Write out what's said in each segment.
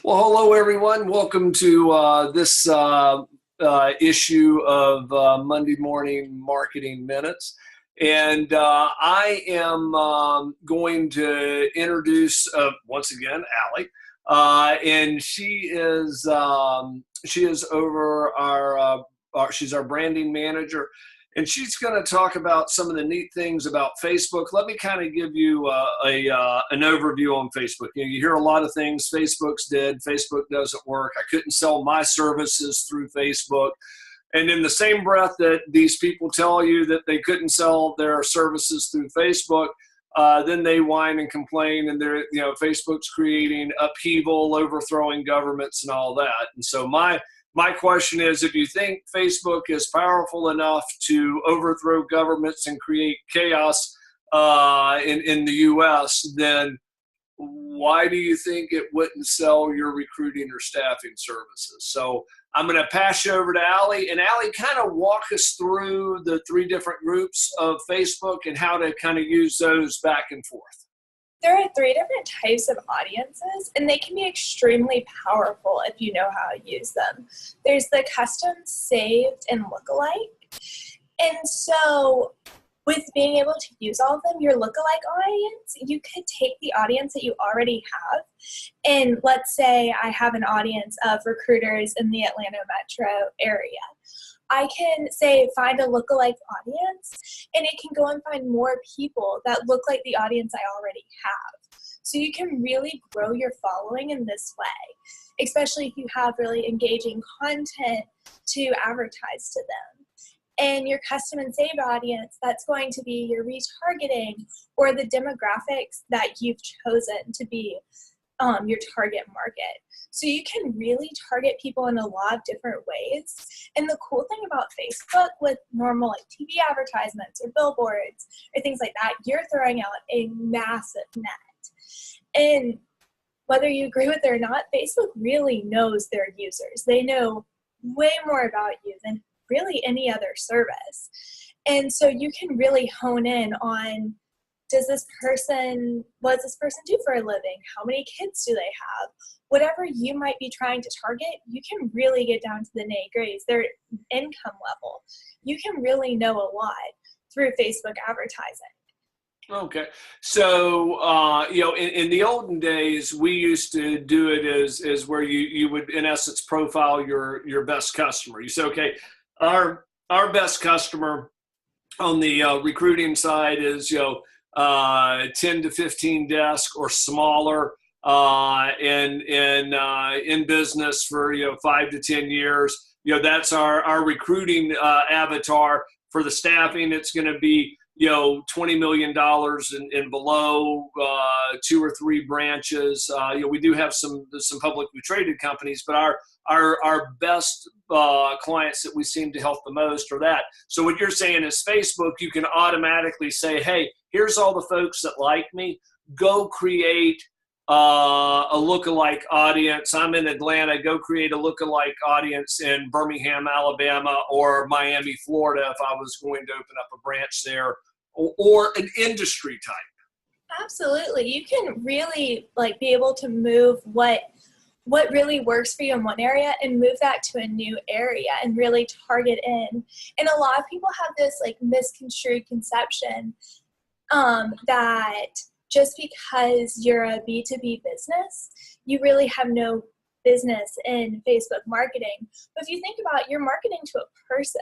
Well, hello, everyone. Welcome to this issue of Monday Morning Marketing Minutes. And I am going to introduce, once again, Allie. And she is over she's our branding manager. And she's going to talk about some of the neat things about Facebook. Let me kind of give you an overview on Facebook. You hear a lot of things. Facebook's dead. Facebook doesn't work. I couldn't sell my services through Facebook. And in the same breath that these people tell you that they couldn't sell their services through Facebook, then they whine and complain, and Facebook's creating upheaval, overthrowing governments, and all that. And so my question is, if you think Facebook is powerful enough to overthrow governments and create chaos in the U.S., then why do you think it wouldn't sell your recruiting or staffing services? So I'm going to pass you over to Allie, and Allie, kind of walk us through the three different groups of Facebook and how to kind of use those back and forth. There are three different types of audiences, and they can be extremely powerful if you know how to use them. There's the custom, saved, and lookalike. And so with being able to use all of them, your lookalike audience, you could take the audience that you already have. And let's say I have an audience of recruiters in the Atlanta metro area. I can say find a lookalike audience, and it can go and find more people that look like the audience I already have. So you can really grow your following in this way, especially if you have really engaging content to advertise to them. And your custom and saved audience, that's going to be your retargeting or the demographics that you've chosen to be your target market. So you can really target people in a lot of different ways. And the cool thing about Facebook with normal like TV advertisements or billboards or things like that, you're throwing out a massive net. And whether you agree with it or not, Facebook really knows their users. They know way more about you than really any other service. And so you can really hone in on, what does this person do for a living? How many kids do they have? Whatever you might be trying to target, you can really get down to the nitty-gritties, their income level. You can really know a lot through Facebook advertising. Okay. So, in the olden days, we used to do it as where you would, in essence, profile your best customer. You say, okay, our best customer on the recruiting side is, 10 to 15 desk or smaller, and in business for 5 to 10 years. That's our recruiting avatar. For the staffing, it's going to be $20 million and below, 2 or 3 branches. We do have some publicly traded companies, but our best clients that we seem to help the most are that. So what you're saying is Facebook, you can automatically say, hey, here's all the folks that like me. Go create a lookalike audience. I'm in Atlanta. Go create a lookalike audience in Birmingham, Alabama, or Miami, Florida, if I was going to open up a branch there, or an industry type. Absolutely. You can really be able to move what really works for you in one area and move that to a new area and really target in. And a lot of people have this misconstrued conception that just because you're a B2B business, you really have no business in Facebook marketing. But if you think about it, you're marketing to a person.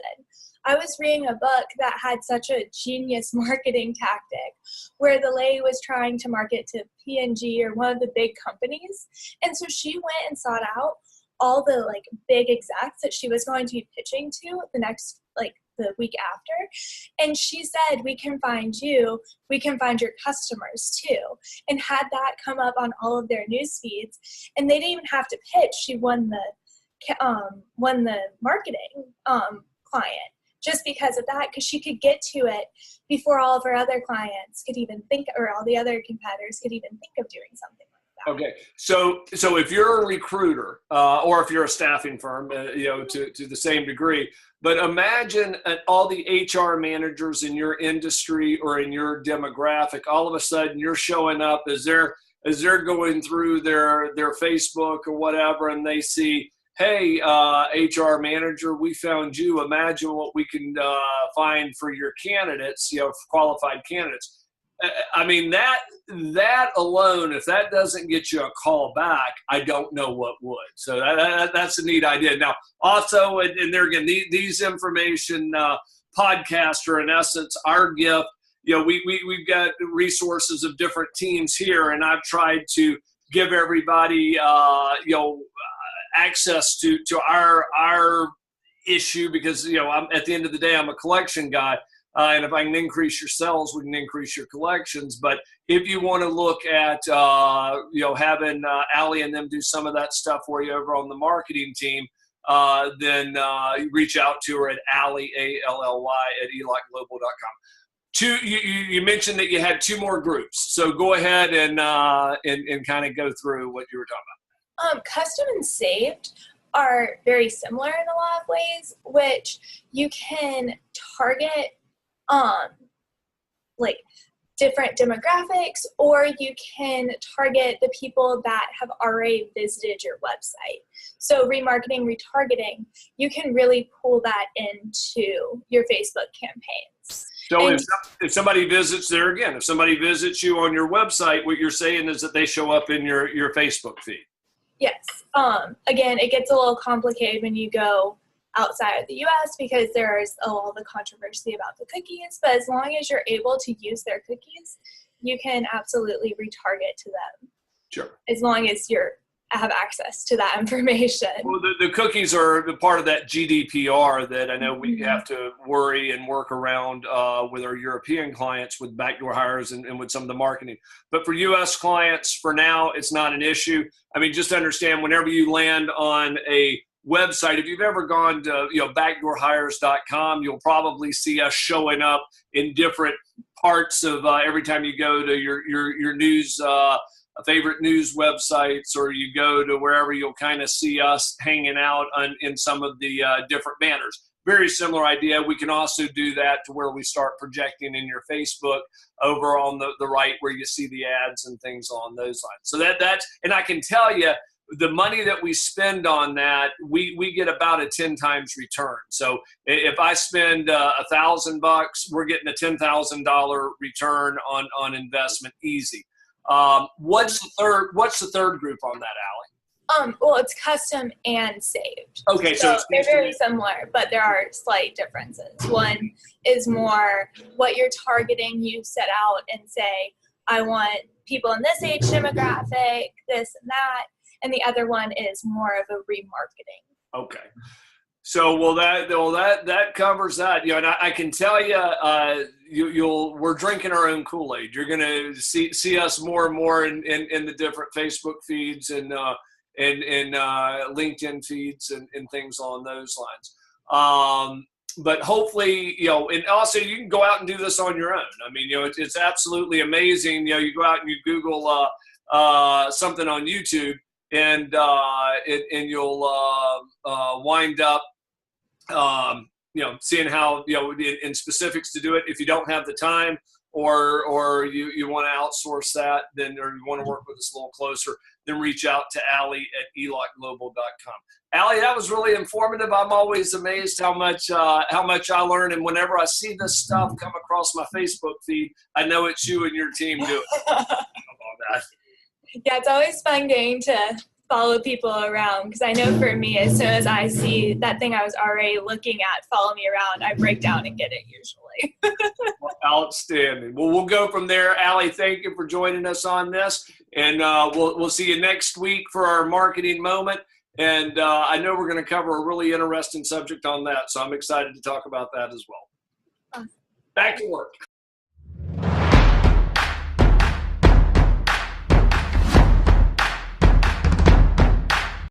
I was reading a book that had such a genius marketing tactic where the lady was trying to market to P&G or one of the big companies. And so she went and sought out all the big execs that she was going to be pitching to the week after. And she said, we can find you, we can find your customers too. And had that come up on all of their news feeds. And they didn't even have to pitch. She won the marketing client just because of that, because she could get to it before all of her other clients could even think, or all the other competitors could even think of doing something like that. Okay, so if you're a recruiter or if you're a staffing firm, to the same degree, but imagine all the HR managers in your industry or in your demographic, all of a sudden you're showing up as their as they're going through their Facebook or whatever, and they see, hey, HR manager, we found you. Imagine what we can find for your candidates, qualified candidates. I mean, that alone, if that doesn't get you a call back, I don't know what would. So that's a neat idea. Now, also, and there again, these information podcasts are in essence our gift. We've got resources of different teams here, and I've tried to give everybody, access to our issue because, I'm, at the end of the day, I'm a collection guy. And if I can increase your sales, we can increase your collections. But if you want to look at, having Allie and them do some of that stuff for you over on the marketing team, then reach out to her at Allie, ALLY, at elocglobal.com. You mentioned that you had 2 more groups. So go ahead and kind of go through what you were talking about. Custom and saved are very similar in a lot of ways, which you can target like different demographics, or you can target the people that have already visited your website. So remarketing, retargeting, you can really pull that into your Facebook campaigns. So if somebody visits there again, if somebody visits you on your website, what you're saying is that they show up in your Facebook feed. Yes. Again, it gets a little complicated when you go outside of the US because there's all the controversy about the cookies, but as long as you're able to use their cookies, you can absolutely retarget to them. Sure. As long as you have access to that information. Well, the cookies are the part of that GDPR that I know we have to worry and work around with our European clients with backdoor hires and with some of the marketing. But for US clients, for now, it's not an issue. I mean, just understand whenever you land on a website, if you've ever gone to backdoorhires.com, you'll probably see us showing up in different parts of every time you go to your news favorite news websites, or you go to wherever, you'll kind of see us hanging out in some of the different banners. Very similar idea. We can also do that to where we start projecting in your Facebook over on the right where you see the ads and things along those lines. So that's, and I can tell you, the money that we spend on that, we get about a 10 times return. So if I spend $1,000, we're getting a $10,000 return on investment, easy. What's the third group on that, Allie? Well, it's custom and saved. Okay, so they're very similar, but there are slight differences. One is more what you're targeting. You set out and say, I want people in this age demographic, this and that. And the other one is more of a remarketing. Okay. So that covers that. And I can tell you, we're drinking our own Kool-Aid. You're going to see us more and more in the different Facebook feeds and LinkedIn feeds and things along those lines. But hopefully, and also you can go out and do this on your own. I mean, it's absolutely amazing. You go out and you Google something on YouTube, and you'll wind up, seeing how, in specifics to do it. If you don't have the time, or you want to outsource that, then, or you want to work with us a little closer, then reach out to Allie at elocglobal.com. Allie, that was really informative. I'm always amazed how much I learn, and whenever I see this stuff come across my Facebook feed, I know it's you and your team doing it. Yeah, it's always fun getting to follow people around, because I know for me, as soon as I see that thing I was already looking at follow me around, I break down and get it usually. Outstanding. Well, we'll go from there. Allie, thank you for joining us on this, and we'll see you next week for our marketing moment. And I know we're going to cover a really interesting subject on that, so I'm excited to talk about that as well. Awesome. Back to work.